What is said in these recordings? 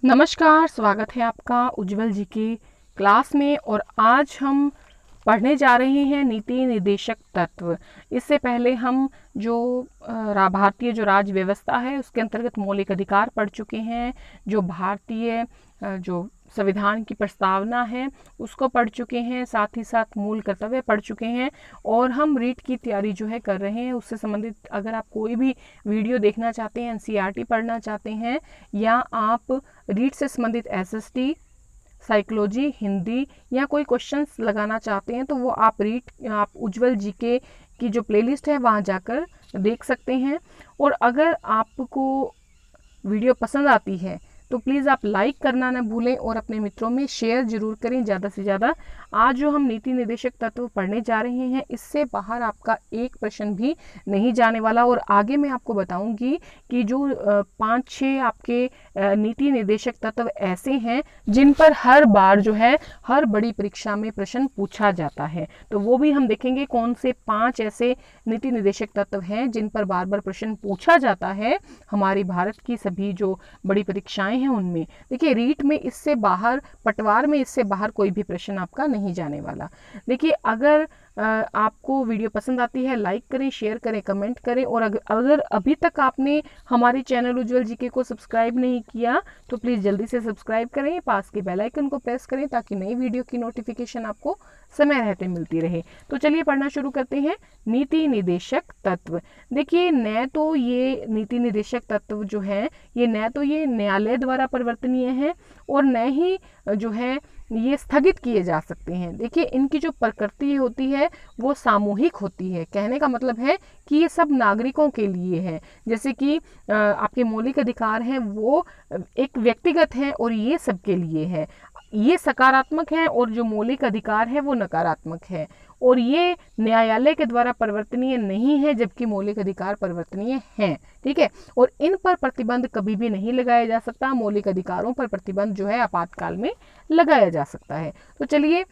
नमस्कार, स्वागत है आपका उज्जवल जी की क्लास में। और आज हम पढ़ने जा रहे हैं नीति निर्देशक तत्व। इससे पहले हम जो भारतीय जो राज्य व्यवस्था है उसके अंतर्गत मौलिक अधिकार पढ़ चुके हैं, जो भारतीय जो संविधान की प्रस्तावना है उसको पढ़ चुके हैं, साथ ही साथ मूल कर्तव्य पढ़ चुके हैं। और हम रीट की तैयारी जो है कर रहे हैं। उससे संबंधित अगर आप कोई भी वीडियो देखना चाहते हैं, एनसीईआरटी पढ़ना चाहते हैं, या आप रीट से संबंधित एसएसटी, साइकोलॉजी, हिंदी या कोई क्वेश्चंस लगाना चाहते हैं, तो वो आप उज्जवल जीके की जो प्लेलिस्ट है वहाँ जाकर देख सकते हैं। और अगर आपको वीडियो पसंद आती है तो प्लीज़ आप लाइक करना ना भूलें और अपने मित्रों में शेयर जरूर करें ज़्यादा से ज़्यादा। आज जो हम नीति निर्देशक तत्व पढ़ने जा रहे हैं, इससे बाहर आपका एक प्रश्न भी नहीं जाने वाला। और आगे मैं आपको बताऊंगी कि जो 5-6 आपके नीति निर्देशक तत्व ऐसे हैं जिन पर हर बार जो है हर बड़ी परीक्षा में प्रश्न पूछा जाता है, तो वो भी हम देखेंगे कौन से 5 ऐसे नीति निर्देशक तत्व हैं जिन पर बार बार प्रश्न पूछा जाता है हमारी भारत की सभी जो बड़ी परीक्षाएं हैं उनमें। देखिए, रीट में इससे बाहर, पटवार में इससे बाहर कोई भी प्रश्न आपका नहीं जाने वाला। देखिए, अगर आपको वीडियो पसंद आती है, लाइक करें, शेयर करें, कमेंट करें। और अगर अभी तक आपने हमारे चैनल उज्जवल जीके को सब्सक्राइब नहीं किया तो प्लीज़ जल्दी से सब्सक्राइब करें, पास के बेल आइकन को प्रेस करें ताकि नई वीडियो की नोटिफिकेशन आपको समय रहते मिलती रहे। तो चलिए पढ़ना शुरू करते हैं। नीति निर्देशक तत्व। देखिए, न तो ये नीति निर्देशक तत्व जो है ये न तो ये न्यायालय द्वारा परिवर्तनीय है और न ही जो है ये स्थगित किए जा सकते हैं। देखिए, इनकी जो प्रकृति होती है वो सामूहिक होती है। कहने का मतलब है कि ये सब नागरिकों के लिए है। जैसे कि आपके मौलिक अधिकार हैं वो एक व्यक्तिगत हैं और ये सबके लिए है। ये सकारात्मक है और जो मौलिक अधिकार है वो नकारात्मक है। और ये न्यायालय के द्वारा परिवर्तनीय नहीं है जबकि मौलिक अधिकार परिवर्तनीय हैं। ठीक है, और इन पर प्रतिबंध कभी भी नहीं लगाया जा सकता। मौलिक अधिकारों पर प्रतिबंध जो है आपातकाल में लगाया जा सकता है। तो चलिए,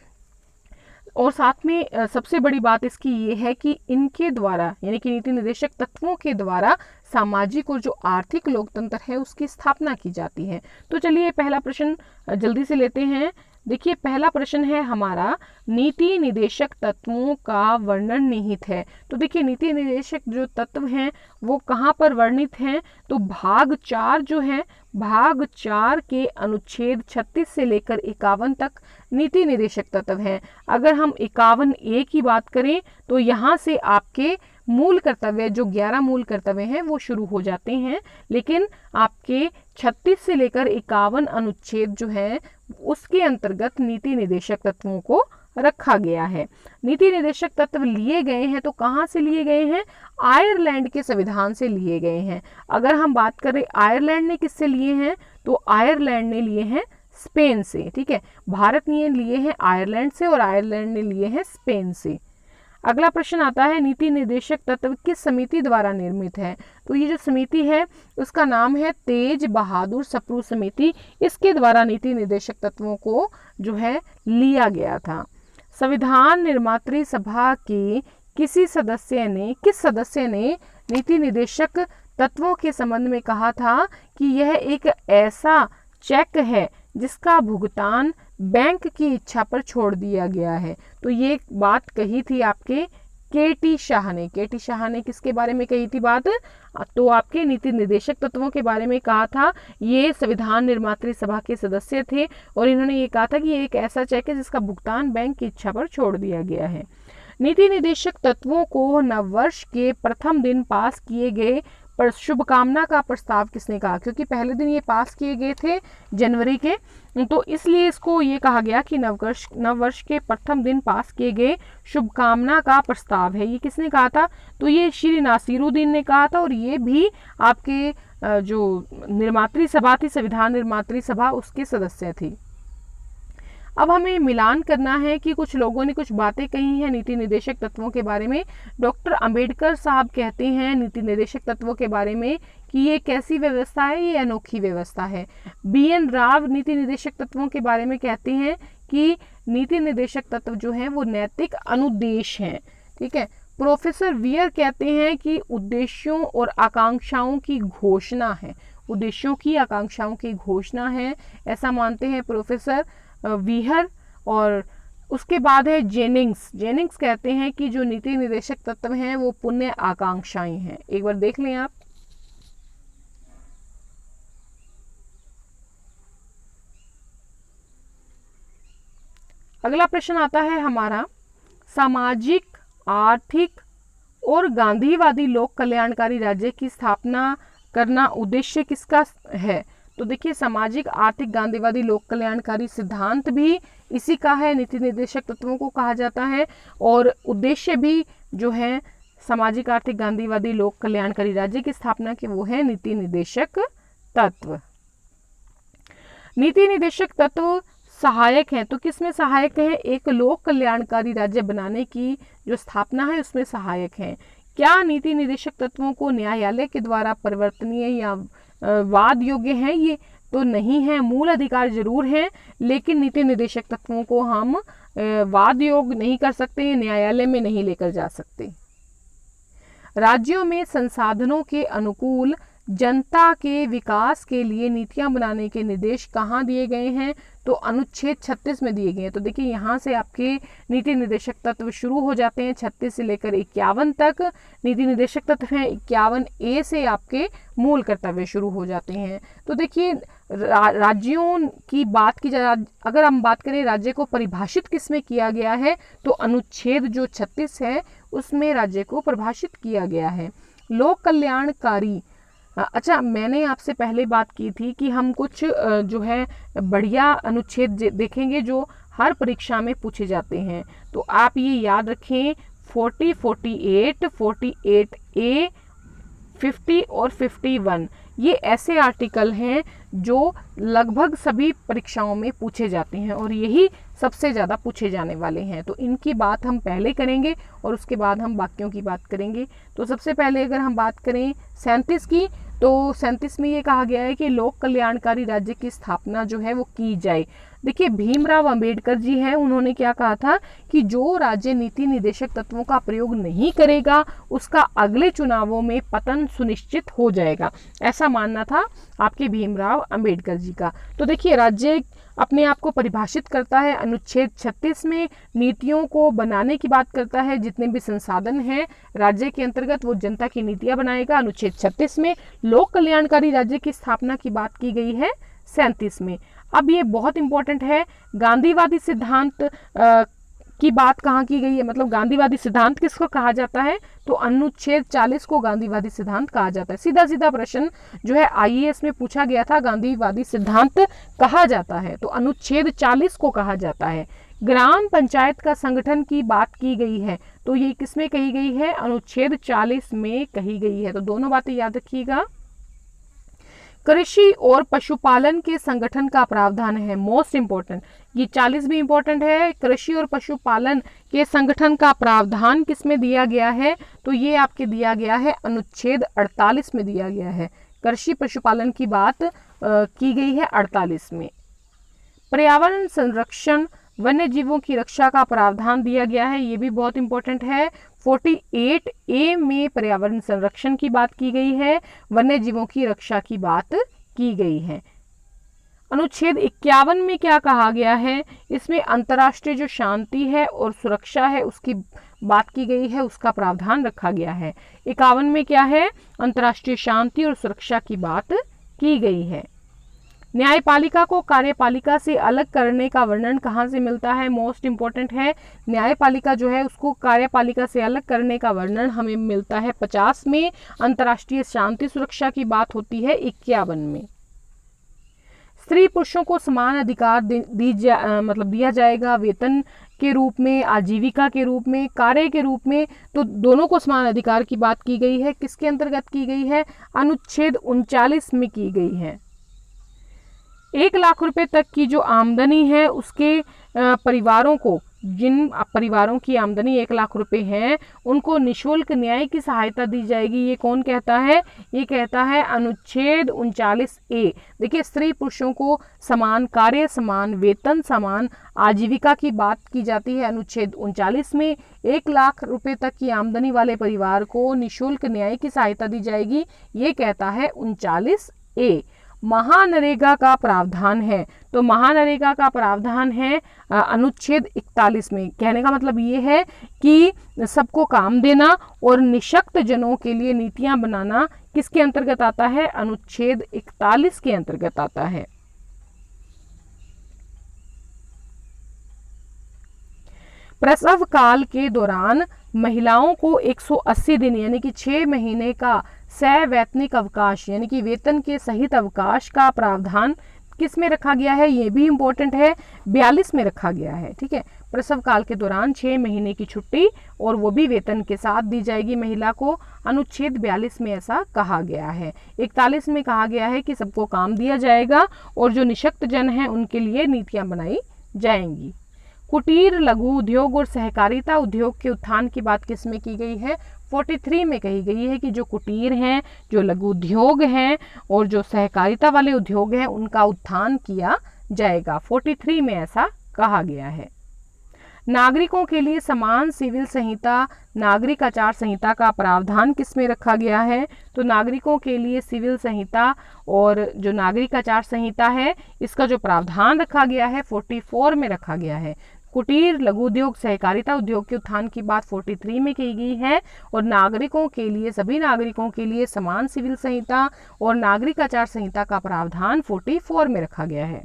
और साथ में सबसे बड़ी बात इसकी ये है कि इनके द्वारा यानी कि नीति निर्देशक तत्वों के द्वारा सामाजिक और जो आर्थिक लोकतंत्र है उसकी स्थापना की जाती है। तो चलिए पहला प्रश्न जल्दी से लेते हैं। देखिए, पहला प्रश्न है हमारा, नीति निर्देशक तत्वों का वर्णन निहित है। तो देखिए, नीति निर्देशक जो तत्व हैं वो कहाँ पर वर्णित हैं? तो भाग 4 जो है, भाग 4 के अनुच्छेद 36 से लेकर 51 तक नीति निर्देशक तत्व हैं। अगर हम 51A की बात करें तो यहाँ से आपके मूल कर्तव्य, जो 11 मूल कर्तव्य हैं वो शुरू हो जाते हैं। लेकिन आपके 36 से लेकर 51 अनुच्छेद जो है उसके अंतर्गत नीति निर्देशक तत्वों को रखा गया है। नीति निर्देशक तत्व लिए गए हैं तो कहाँ से लिए गए हैं? आयरलैंड के संविधान से लिए गए हैं। अगर हम बात करें आयरलैंड ने किससे लिए हैं, तो आयरलैंड ने लिए हैं स्पेन से। ठीक है, भारत ने लिए हैं आयरलैंड से और आयरलैंड ने लिए हैं स्पेन से। अगला प्रश्न आता है, नीति निर्देशक तत्व किस समिति द्वारा निर्मित है? तो ये जो समिति है उसका नाम है तेज बहादुर सप्रू समिति। इसके द्वारा नीति निर्देशक तत्वों को जो है लिया गया था। संविधान निर्मात्री सभा के किस सदस्य ने नीति निर्देशक तत्वों के संबंध में कहा था कि यह एक ऐसा चेक है जिसका भुगतान बैंक की इच्छा पर छोड़ दिया गया है? तो ये बात कही थी आपके केटी शाह ने। केटी शाह ने किसके बारे में कही थी बात? तो आपके नीति निर्देशक तत्वों के बारे में कहा था। ये संविधान निर्मात्री सभा के सदस्य थे और इन्होंने ये कहा था कि ये एक ऐसा चेक है जिसका भुगतान बैंक की इच्छा पर छोड़ दिया गया है। नीति निर्देशक तत्वों को नववर्ष के प्रथम दिन पास किए गए पर शुभकामना का प्रस्ताव किसने कहा? क्योंकि पहले दिन ये पास किए गए थे जनवरी के, तो इसलिए इसको ये कहा गया कि नववर्ष के प्रथम दिन पास किए गए शुभकामना का प्रस्ताव है। ये किसने कहा था? तो ये श्री नासिरुद्दीन ने कहा था। और ये भी आपके जो निर्मात्री सभा थी, संविधान निर्मात्री सभा, उसके सदस्य थी। अब हमें मिलान करना है कि कुछ लोगों ने कुछ बातें कही हैं नीति निर्देशक तत्वों के बारे में। डॉक्टर अंबेडकर साहब कहते हैं नीति निर्देशक तत्वों के बारे में कि ये कैसी व्यवस्था है, ये अनोखी व्यवस्था है। BN राव नीति निर्देशक तत्वों के बारे में कहते हैं कि नीति निर्देशक तत्व जो है वो नैतिक अनुदेश हैं। ठीक है, प्रोफेसर वियर कहते हैं कि उद्देश्यों और आकांक्षाओं की घोषणा है। उद्देश्यों की आकांक्षाओं की घोषणा है, ऐसा मानते हैं प्रोफेसर वीहर। और उसके बाद है जेनिंग्स। जेनिंग्स कहते हैं कि जो नीति निर्देशक तत्व हैं वो पुण्य आकांक्षाएं हैं। एक बार देख लें आप। अगला प्रश्न आता है हमारा, सामाजिक, आर्थिक और गांधीवादी लोक कल्याणकारी राज्य की स्थापना करना उद्देश्य किसका है? तो देखिए, सामाजिक, आर्थिक, गांधीवादी लोक कल्याणकारी सिद्धांत भी इसी का है, नीति निर्देशक तत्वों को कहा जाता है। और उद्देश्य भी जो है सामाजिक, आर्थिक, गांधीवादी लोक कल्याणकारी राज्य की स्थापना के, वो है नीति निर्देशक तत्व। नीति निर्देशक तत्व सहायक हैं, तो किसमें सहायक है? एक लोक कल्याणकारी राज्य बनाने की जो स्थापना है उसमें सहायक हैं। क्या नीति निर्देशक तत्वों को न्यायालय के द्वारा परिवर्तनीय या वाद योग्य है? ये तो नहीं है। मूल अधिकार जरूर हैं, लेकिन नीति निर्देशक तत्वों को हम वाद योग्य नहीं कर सकते, न्यायालय में नहीं लेकर जा सकते। राज्यों में संसाधनों के अनुकूल जनता के विकास के लिए नीतियां बनाने के निर्देश कहाँ दिए गए हैं? तो अनुच्छेद 36 में दिए गए हैं। तो देखिए, यहाँ से आपके नीति निर्देशक तत्व शुरू हो जाते हैं 36 से लेकर 51 तक। नीति निर्देशक तत्व हैं 51A से आपके मूल कर्तव्य शुरू हो जाते हैं। तो देखिए, राज्यों की बात की जाए, अगर हम बात करें राज्य को परिभाषित किस में किया गया है, तो अनुच्छेद जो 36 है उसमें राज्य को परिभाषित किया गया है। लोक कल्याणकारी, अच्छा, मैंने आपसे पहले बात की थी कि हम कुछ जो है बढ़िया अनुच्छेद देखेंगे जो हर परीक्षा में पूछे जाते हैं। तो आप ये याद रखें, 40, 48, 48A, 50 और 51, ये ऐसे आर्टिकल हैं जो लगभग सभी परीक्षाओं में पूछे जाते हैं और यही सबसे ज़्यादा पूछे जाने वाले हैं। तो इनकी बात हम पहले करेंगे और उसके बाद हम बाकियों की बात करेंगे। तो सबसे पहले अगर हम बात करें 37 की, तो 37 में ये कहा गया है कि लोक कल्याणकारी राज्य की स्थापना जो है वो की जाए। देखिए, भीमराव अंबेडकर जी हैं, उन्होंने क्या कहा था कि जो राज्य नीति निर्देशक तत्वों का प्रयोग नहीं करेगा उसका अगले चुनावों में पतन सुनिश्चित हो जाएगा, ऐसा मानना था आपके भीमराव अंबेडकर जी का। तो देखिए, राज्य अपने आप को परिभाषित करता है अनुच्छेद 36 में, नीतियों को बनाने की बात करता है, जितने भी संसाधन हैं राज्य के अंतर्गत वो जनता की नीतियां बनाएगा, अनुच्छेद 36 में। लोक कल्याणकारी राज्य की स्थापना की बात की गई है 37 में। अब ये बहुत इंपॉर्टेंट है, गांधीवादी सिद्धांत की बात कहाँ की गई है, मतलब गांधीवादी सिद्धांत किसको कहा जाता है? तो अनुच्छेद 40 को गांधीवादी सिद्धांत कहा जाता है। सीधा सीधा प्रश्न जो है IAS में पूछा गया था, गांधीवादी सिद्धांत कहा जाता है, तो अनुच्छेद 40 को कहा जाता है। ग्राम पंचायत का संगठन की बात की गई है, तो ये किसमें कही गई है? अनुच्छेद 40 में कही गई है। तो दोनों बातें याद रखिएगा। कृषि और पशुपालन के संगठन का प्रावधान है, मोस्ट इंपॉर्टेंट, ये 40 भी इंपॉर्टेंट है। कृषि और पशुपालन के संगठन का प्रावधान किसमें दिया गया है? तो ये आपके दिया गया है अनुच्छेद 48 में दिया गया है। कृषि पशुपालन की बात की गई है 48 में। पर्यावरण संरक्षण, वन्य जीवों की रक्षा का प्रावधान दिया गया है, ये भी बहुत इंपॉर्टेंट है। 48A में पर्यावरण संरक्षण की बात की गई है, वन्य जीवों की रक्षा की बात की गई है। अनुच्छेद 51 में क्या कहा गया है? इसमें अंतर्राष्ट्रीय जो शांति है और सुरक्षा है उसकी बात की गई है, उसका प्रावधान रखा गया है। 51 में क्या है? अंतर्राष्ट्रीय शांति और सुरक्षा की बात की गई है। न्यायपालिका को कार्यपालिका से अलग करने का वर्णन कहाँ से मिलता है? मोस्ट इंपॉर्टेंट है, न्यायपालिका जो है उसको कार्यपालिका से अलग करने का वर्णन हमें मिलता है 50 में। अंतर्राष्ट्रीय शांति सुरक्षा की बात होती है 51 में। स्त्री पुरुषों को समान अधिकार दिया जाएगा, वेतन के रूप में, आजीविका के रूप में, कार्य के रूप में, तो दोनों को समान अधिकार की बात की गई है। किसके अंतर्गत की गई है? अनुच्छेद 39 में की गई है। 1 लाख रुपए तक की जो आमदनी है उसके परिवारों को, जिन परिवारों की आमदनी 1 लाख रुपए है, उनको निःशुल्क न्याय की सहायता दी जाएगी। ये कौन कहता है? ये कहता है अनुच्छेद 39A। देखिए, स्त्री पुरुषों को समान कार्य, समान वेतन, समान आजीविका की बात की जाती है अनुच्छेद 39 में। 1 लाख रुपए तक की आमदनी वाले परिवार को निःशुल्क न्याय की सहायता दी जाएगी, ये कहता है 39 ए महानरेगा का प्रावधान है। तो महानरेगा का प्रावधान है अनुच्छेद 41 में। कहने का मतलब ये है कि सबको काम देना और निशक्त जनों के लिए नीतियां बनाना किसके अंतर्गत आता है? अनुच्छेद 41 के अंतर्गत आता है। प्रसव काल के दौरान महिलाओं को 180 दिन यानी कि 6 महीने का सवैतनिक अवकाश यानी कि वेतन के सहित अवकाश का प्रावधान किस में रखा गया है? ये भी इंपॉर्टेंट है, 42 में रखा गया है। ठीक है, प्रसव काल के दौरान 6 महीने की छुट्टी और वो भी वेतन के साथ दी जाएगी महिला को। अनुच्छेद 42 में ऐसा कहा गया है। 41 में कहा गया है कि सबको काम दिया जाएगा और जो निशक्त जन हैं उनके लिए नीतियां बनाई जाएंगी। कुटीर लघु उद्योग और सहकारिता उद्योग के उत्थान की बात किस में की गई है? 43 में कही गई है कि जो कुटीर हैं, जो लघु उद्योग हैं और जो सहकारिता वाले उद्योग हैं उनका उत्थान किया जाएगा। 43 में ऐसा कहा गया है। नागरिकों के लिए समान सिविल संहिता नागरिक आचार संहिता का प्रावधान किस में रखा गया है? तो नागरिकों के लिए सिविल संहिता और जो नागरिक आचार संहिता है इसका जो प्रावधान रखा गया है 44 में रखा गया है। कुटीर लघु उद्योग सहकारिता उद्योग के उत्थान की बात 43 में की गई है और नागरिकों के लिए, सभी नागरिकों के लिए समान सिविल संहिता और नागरिक आचार संहिता का प्रावधान 44 में रखा गया है।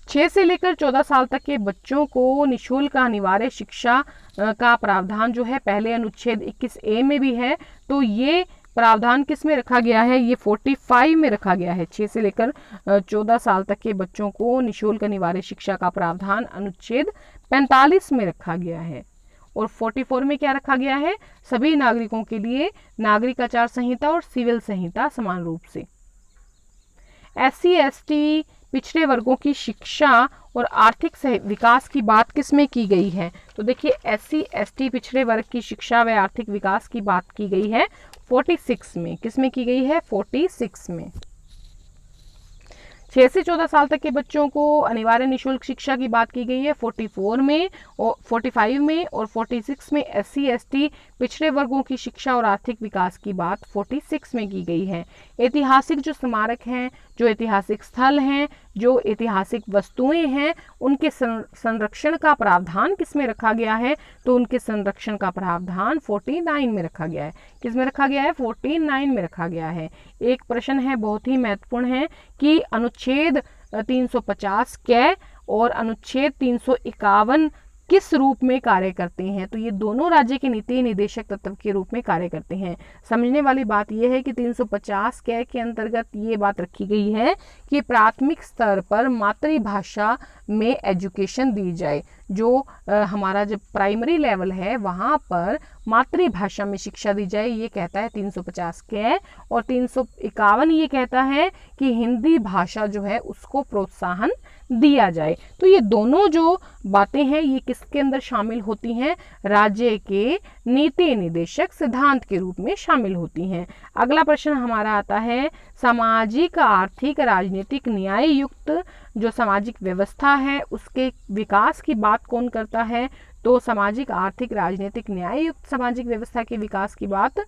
6 से लेकर 14 साल तक के बच्चों को निःशुल्क अनिवार्य शिक्षा का प्रावधान जो है पहले अनुच्छेद 21A में भी है। तो ये प्रावधान किस में रखा गया है? ये 45 में रखा गया है। 6 से लेकर 14 साल तक के बच्चों को निःशुल्क अनिवार्य शिक्षा का प्रावधान अनुच्छेद 45 में रखा गया है। और 44 में क्या रखा गया है? सभी नागरिकों के लिए नागरिक आचार संहिता और सिविल संहिता समान रूप से। SC ST पिछड़े वर्गों की शिक्षा और आर्थिक विकास की बात किस में की गई है? तो देखिए SC ST पिछड़े वर्ग की शिक्षा व आर्थिक विकास की बात की गई है 46 में। किस में की गई है? 46 में। 6 से 14 साल तक के बच्चों को अनिवार्य निःशुल्क शिक्षा की बात की गई है 44 में और 45 में, और 46 में SC ST पिछड़े वर्गों की शिक्षा और आर्थिक विकास की बात 46 में की गई है। ऐतिहासिक जो स्मारक हैं, जो ऐतिहासिक स्थल हैं, जो ऐतिहासिक वस्तुएं हैं, उनके संरक्षण का प्रावधान किस में रखा गया है? तो उनके संरक्षण का प्रावधान 49 में रखा गया है। किस में रखा गया है? 49 में रखा गया है। एक प्रश्न है, बहुत ही महत्वपूर्ण है कि अनुच्छेद 350 कै और अनुच्छेद 351 किस रूप में कार्य करते हैं? तो ये दोनों राज्य के नीति निदेशक तत्व के रूप में कार्य करते हैं। समझने वाली बात यह है कि 350 कै के अंतर्गत ये बात रखी गई है कि प्राथमिक स्तर पर मातृभाषा में एजुकेशन दी जाए। जो हमारा जब प्राइमरी लेवल है वहाँ पर मातृभाषा में शिक्षा दी जाए, ये कहता है 350 कै। और 351 ये कहता है कि हिंदी भाषा जो है उसको प्रोत्साहन दिया जाए। तो ये दोनों जो बातें हैं ये किसके अंदर शामिल होती हैं? राज्य के नीति निदेशक सिद्धांत के रूप में शामिल होती हैं। अगला प्रश्न हमारा आता है, सामाजिक आर्थिक राजनीतिक न्याय युक्त जो सामाजिक व्यवस्था है उसके विकास की बात कौन करता है? तो सामाजिक आर्थिक राजनीतिक न्याय युक्त सामाजिक व्यवस्था के विकास की बात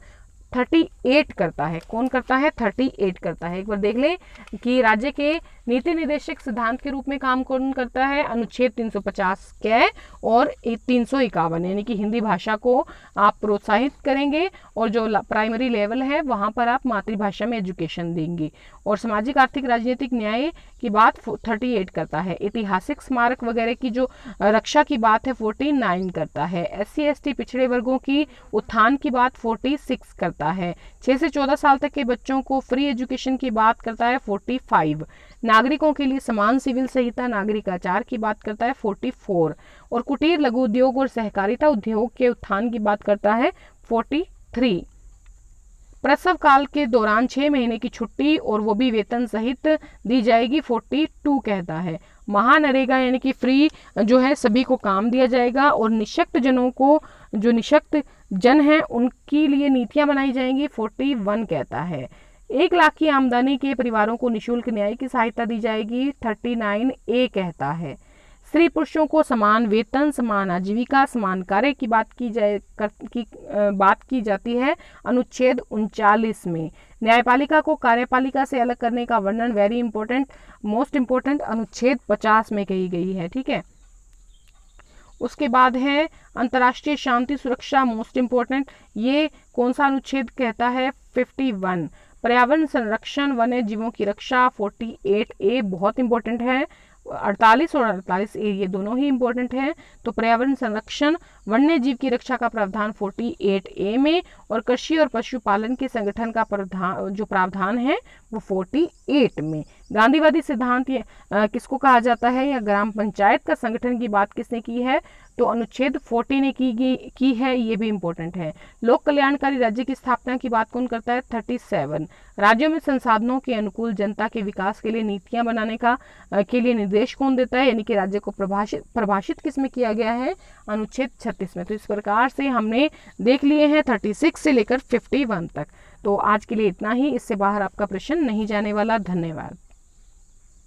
38 करता है। कौन करता है? 38 करता है। एक बार देख लें कि राज्य के नीति निदेशक सिद्धांत के रूप में काम कौन करता है? अनुच्छेद 350 कै और 351, यानी कि हिंदी भाषा को आप प्रोत्साहित करेंगे और जो प्राइमरी लेवल है वहाँ पर आप मातृभाषा में एजुकेशन देंगे। और सामाजिक आर्थिक राजनीतिक न्याय की बात 38 करता है। ऐतिहासिक स्मारक वगैरह की जो रक्षा की बात है 49 करता है। SC ST पिछड़े वर्गों की उत्थान की बात 46 करता है। 6 से 14 साल तक के बच्चों को फ्री एजुकेशन की बात करता है 45। नागरिकों के लिए समान सिविल संहिता नागरिक आचार की बात करता है 44। और कुटीर लघु उद्योग और सहकारिता उद्योग के उत्थान की बात करता है 43। प्रसव काल के दौरान 6 महीने की छुट्टी और वो भी वेतन सहित दी जाएगी 42 कहता है। महानरेगा यानी कि फ्री जो है सभी को काम दिया जाएगा और निशक्त जनों को, जो निशक्त जन हैं उनके लिए नीतियां बनाई जाएंगी 41 कहता है। 1 लाख की आमदनी के परिवारों को निःशुल्क न्याय की सहायता दी जाएगी 39A कहता है। स्त्री पुरुषों को समान वेतन, समान आजीविका, समान कार्य की बात की जाती है अनुच्छेद 39 में। न्यायपालिका को कार्यपालिका से अलग करने का वर्णन वेरी इंपॉर्टेंट, मोस्ट इंपॉर्टेंट अनुच्छेद 50 में कही गई है। ठीक है, उसके बाद है अंतर्राष्ट्रीय शांति सुरक्षा, मोस्ट इंपॉर्टेंट, ये कौन सा अनुच्छेद कहता है? 51। पर्यावरण संरक्षण, वन्य जीवों की रक्षा, 48A बहुत इंपॉर्टेंट है। 48 और 48A ये दोनों ही इंपॉर्टेंट है। तो पर्यावरण संरक्षण, वन्य जीव की रक्षा का प्रावधान 48A में, और कृषि और पशुपालन के संगठन का प्रावधान है वो 48 में। गांधीवादी सिद्धांत किसको कहा जाता है, या ग्राम पंचायत का संगठन की बात किसने की है? तो अनुच्छेद 40 ने की है, ये भी इंपॉर्टेंट है। लोक कल्याणकारी राज्य की स्थापना की बात कौन करता है? 37। राज्यों में संसाधनों के अनुकूल जनता के विकास के लिए नीतियां बनाने के लिए निर्देश कौन देता है, यानी कि राज्य को प्रभाषित किस में किया गया है? अनुच्छेद 36 में। तो इस प्रकार से हमने देख लिए हैं 36 से लेकर 51 तक। तो आज के लिए इतना ही, इससे बाहर आपका प्रश्न नहीं जाने वाला। धन्यवाद।